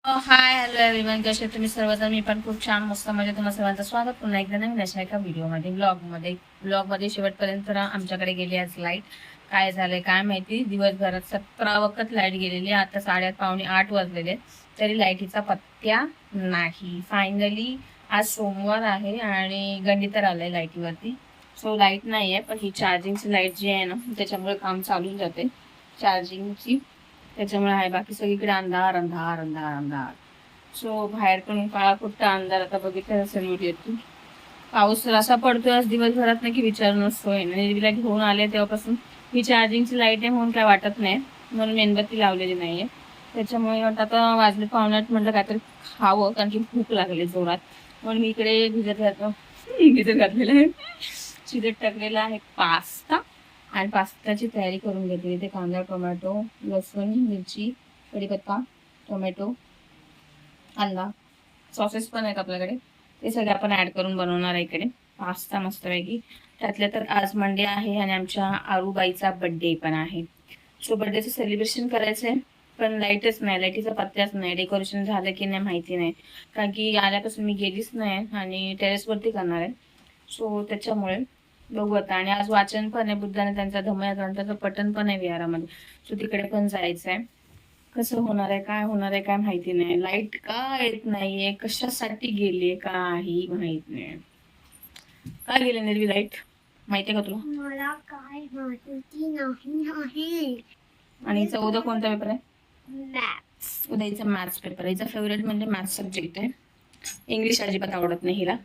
Hi hello everyone, कसे तुम्ही सर्वजण? मी पण खूप छान मस्त म्हणजे तुम्हाला सर्वांचं स्वागत पुन्हा एकदा नवीन अशा एका व्हिडिओमध्ये ब्लॉगमध्ये शेवटपर्यंत आमच्याकडे गेली आज लाईट. काय झालंय काय माहिती, दिवसभरात 17 वखत लाईट गेलेली. आता 7:30 पावणे 8 वाजलेले तरी लाईटीचा पत्त्या नाही. फायनली आज सोमवार आहे आणि गणित तर आलंय लाईटीवरती. सो लाईट नाही आहे, पण ही चार्जिंगची लाईट जी आहे ना त्याच्यामुळे काम चालून जाते चार्जिंगची. त्याच्यामुळे आहे, बाकी सगळीकडे अंधार अंधार अंधार अंधार. सो बाहेर पण काळा कुठचा अंधार. आता बघितलं असेल व्हिडिओ, पाऊस असा पडतोय आज दिवसभरात ना की विचार नसतोय. आणि तिला घेऊन आले तेव्हापासून ही चार्जिंगची लाईट आहे म्हणून काय वाटत नाही, म्हणून मेणबत्ती लावलेली नाहीये. त्याच्यामुळे आता वाजले पावणे 8, म्हटलं काहीतरी खावं कारण की भूक लागली जोरात. म्हणून मी इकडे भिजत घातलेलं आहे, शिजत टाकलेला आहे पास्ता. आणि पास्ताची तयारी करून घेतली. इथे कांदा, टोमॅटो, लसूण, मिरची, कढीपत्ता, टोमॅटो, कांदा, सॉसेस पण आहेत आपल्याकडे. ते सगळे आपण ऍड करून बनवणार आहे इकडे पास्ता मस्तपैकी. त्यातल्या तर आज मंडे आहे आणि आमच्या आरूबाईचा बर्थडे पण आहे. सो बर्थडेचं सेलिब्रेशन करायचं आहे, पण लाईटच नाही, लाईटीचा पत्त्याच नाही. डेकोरेशन झालं की नाही माहिती नाही, कारण की आल्यापासून मी गेलीच नाही आणि टेरेसवरती करणार आहे. सो त्याच्यामुळे बघू आता. आणि आज वाचन पण आहे, बुद्धाने त्यांचा धम्म ग्रंथाचं पठण पण आहे विहारामध्ये. सो तिकडे पण जायचं आहे. कसं होणार आहे, काय होणार आहे काय माहिती नाही. लाईट का येत नाहीये, कशासाठी गेली काही माहित नाही. काय गेले निर्वी लाईट, माहितीये का तुला? मला काय माहिती नाही आहे. आणि हिचा उद्या कोणता पेपर आहे? मॅथ्स. उद्या हिचा मॅथ्स पेपर आहे. हिचा फेवरेट म्हणजे मॅथ्स सब्जेक्ट आहे. इंग्लिश अजिबात आवडत नाही हिला.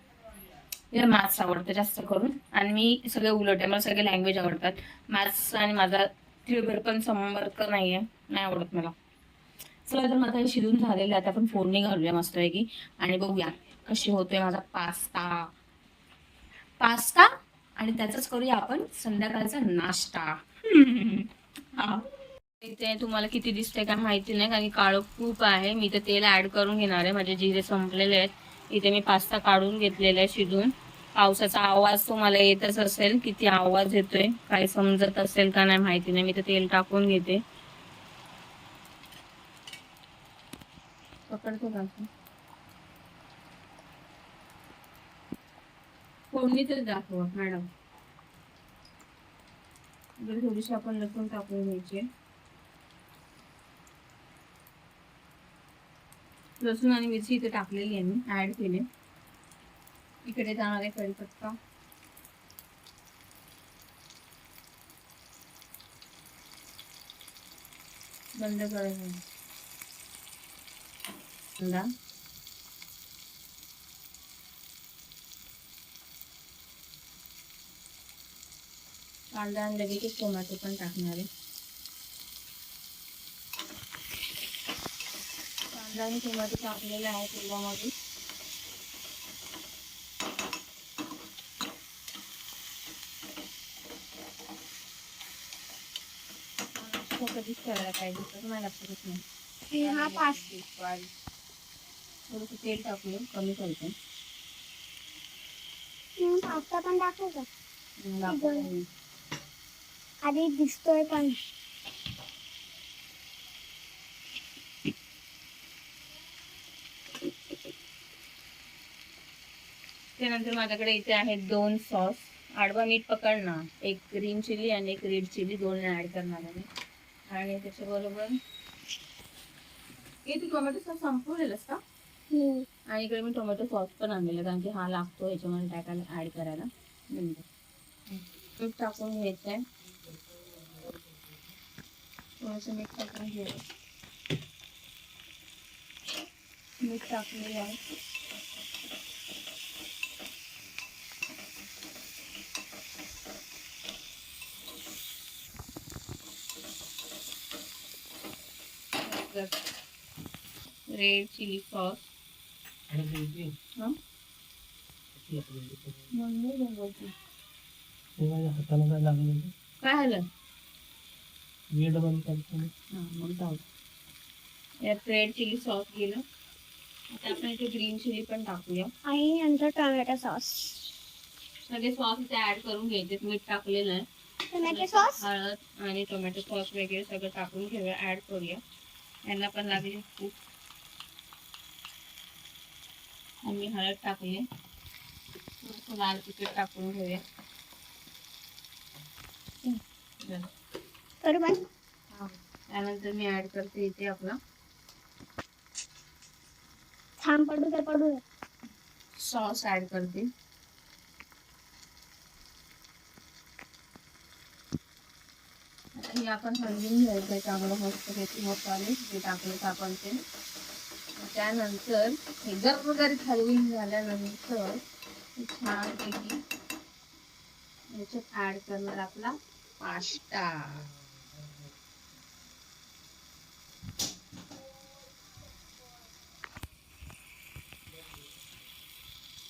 हिला मॅथ्स आवडतं जास्त करून. आणि मी सगळे उलट आहे, मला सगळे लँग्वेज आवडतात. मॅथ्स आणि माझा तिळभर पण संपर्क नाहीये, नाही आवडत मला. चला तर माझा हे शिजून झालेलं आहे. आता आपण फोडणी घालूया मस्तपैकी आणि बघूया कशी होतोय माझा पास्ता. पास्ता आणि त्याचाच करूया आपण संध्याकाळचा नाश्ता. इथे तुम्हाला किती दिसते काय माहिती नाही, कारण काळं खूप आहे. मी तर तेल ऍड करून घेणार आहे, माझे जिरे संपलेले आहेत. इथे मी पास्ता काढून घेतलेला आहे शिजून. पावसाचा आवाज तुम्हाला येतच असेल, किती आवाज येतोय काय समजत असेल का नाही माहिती नाही. मी तर तेल टाकून घेते. पकडतो का फोडणी तर दाखवा मॅडम. थोडीशी आपण लसूण टाकून घ्यायचे. लसूण आणि मिरची इथे टाकलेली आहे, मी ऍड केले. इकडे जाणार आहे कढीपत्ता, बंद करायचं. कांदा, कांदा आणि लगेच टोमॅटो पण टाकणार आहे. कांदा आणि टोमॅटो टाकलेला आहे तेलामध्ये. कधीच करायला पाहिजे तर नाही लागत नाही. हा पास्ता. थोडंसं तेल टाकूया, कमी करतो. पास्ता पण टाकू का? दाखवतो. आधी दिसतोय पण. त्यानंतर माझ्याकडे इथे आहेत 2 सॉस. आडवा मीठ पकड ना, एक ग्रीन चिली आणि एक रेड चिली, दोन ऍड करणार आहे. आणि त्याच्याबरोबर तू टोमॅटो सॉस संपवलेलंस का? आणि इकडे मी टोमॅटो सॉस पण आणलेला, कारण की हा लागतो याच्यामध्ये टाकायला, ऍड करायला. मीठ टाकून घ्यायचंय, थोडंसं मीठ टाकून घ्यायचं. मीठ टाकलेलं आहे. Red chilli sauce. काय झालं? यात रेड चिली सॉस गेलं. आता आपण इथे ग्रीन चिली पण टाकूया आणि नंतर टोमॅटो सॉस. सगळे सॉस इथे ऍड करून घ्यायचे. मीठ टाकलेलं आहे, टोमॅटो सॉस, हळद आणि टोमॅटो सॉस वगैरे सगळं टाकून घेऊया, ऍड करूया. यांना पण लागली खूप. मी हळद टाकली, लाल तिखट टाकून घेऊया. बरोबर. त्यानंतर मी ऍड करते इथे आपला छान पडू दे. सॉस ऍड करते. आता हे आपण हलवून घ्यायचं चांगलं मस्त पैकी मसाले जे टाकले आपण ते. त्यानंतर हे गरगरीत हलवून झाल्यानंतर छानपैकी याच्यात ऍड करणार आपला पास्ता.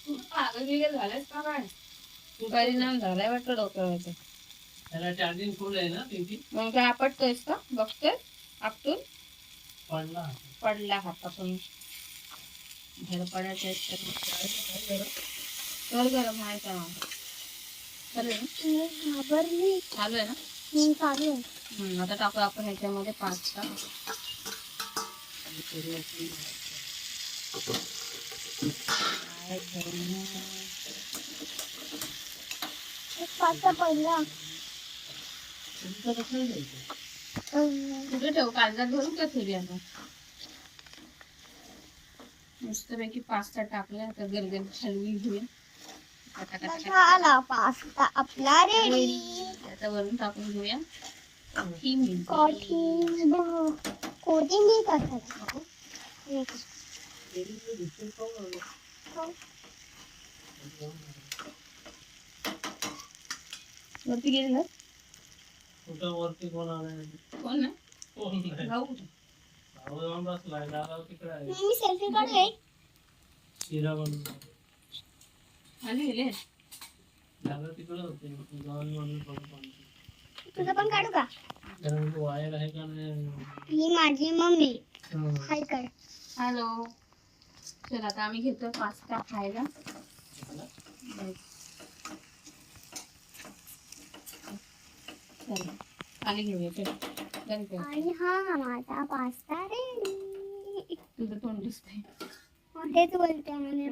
तू पागल बिगल झालायस का काय? तू परिणाम झालाय वाटतं डोक्यावरती. त्याला चार्जिंग फुल आहे ना त्याची. मग काय आपटतोयस का? बघतोय आपटून पडला हातातून. धडपडायचं तर गरम आहे का? घाबरली. चालू आहे ना? चालू आहे. आता टाकू आपण ह्याच्यामध्ये पास्ता. पास्ता पडला. कुठे ठेवू? कागदात भरून का ठेवली आता? मस्तपैकी पास्ता टाकला. आता गरगरीत हलवी घेऊया. झाला पास्ता आपला रेडी. आता वरून टाकून घेऊया कोथिंबीर टाकायची. वरती गेली ना? कुठं वरती कोण आलाय? कोण नाही? कोण नाही. भाऊ कुठे? भाऊ जाऊन बसलाय. दादा तिकडे आहे. मी सेल्फी काढले. शिरा बनवून आले गेले. दादा तिकडे होते. जाऊन म्हणून बघत. तुझं पण काढू का? वायर आहे का नाही? ही माझी मम्मी. हाय कर. हॅलो. चल आता आम्ही घेतो पास्ता खायला. चल खाली घेऊया. चल आणि हा माझा पास्ता रेडी. तुझं तोंड दिसतंय. तेच बोलते म्हणे.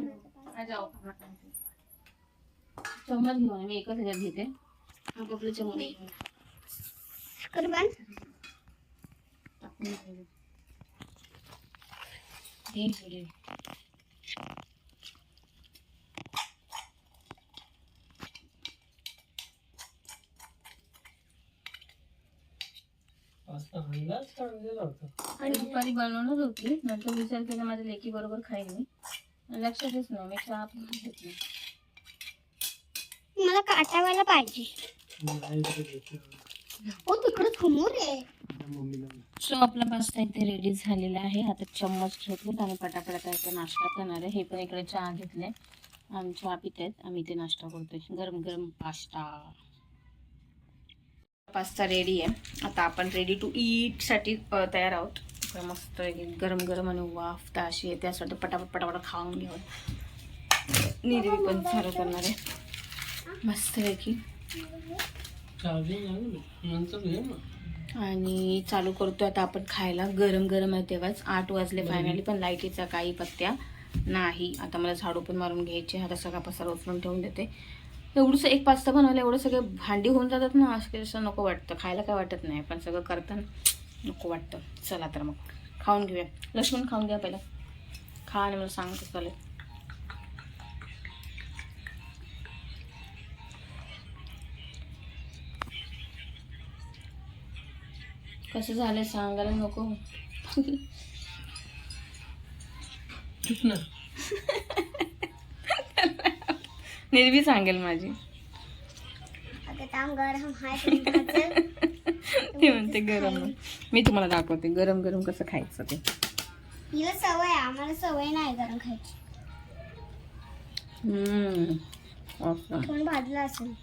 चम्मच घेऊन मी एकच ह्याच्यात घेते. आपलं चम्मच कर बंद. टाकून घे. पास्ता आणलाच का आणलेला होता? आणि दुपारी बनवणार होती. नंतर विचार केला माझ्या लेकी बरोबर खाईल मी. लक्षातच नाही. मी चहा पण घेतली. मला काटावायला पाहिजे. हो तिकडे समोर आहे. सो आपला पास्ता इथे रेडी झालेला आहे. आता चम्मच घेतले आणि पटापटा त्याचा नाश्ता करणार आहे. हे पण इकडे चहा घेतले. आम्ही चहा पित आहेत. आम्ही इथे नाश्ता करतोय. गरम गरम पास्ता रेडी आहे. आता आपण रेडी टू ईट साठी तयार आहोत. तर मस्त गरम गरम आणि वाफ अशी आहे. त्यासाठी पटापट खाऊन घेऊन निर्वी पण चालू करणार आहे. मस्तपैकी आणि चालू करतो आता आपण खायला. गरम गरम आहे तेव्हाच. 8 वाजले फायनली. पण लाईटीचा काही पत्त्या नाही. आता मला झाडू पण मारून घ्यायचे. आता सगळा पसारा उचलून ठेवून देते. एवढंसं एक पास्ता बनवलं एवढं सगळे भांडी होऊन जातात ना. असं नको वाटतं. खायला काय वाटत नाही. पण सगळं करताना नको वाटतं. चला तर मग खाऊन घेऊया. लक्ष्मण खाऊन घ्या पहिला. खा आणि मला सांग कसं चालेल. कसं झालंय सांगायला नको. निर्वी सांगेल माझी. गरम आहे. ते म्हणते गरम. मी तुम्हाला दाखवते गरम गरम कसं खायचं ते. हिला सवय आहे. आम्हाला सवय नाही गरम खायची. कोण भाजला असेल.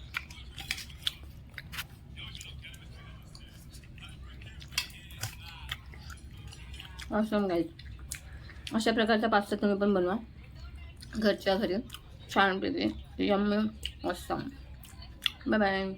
Awesome guys. अशा प्रकारचा पास्ता तुम्ही पण बनवा घरच्या घरी. छान पैकी यम्मी ऑसम. Bye bye.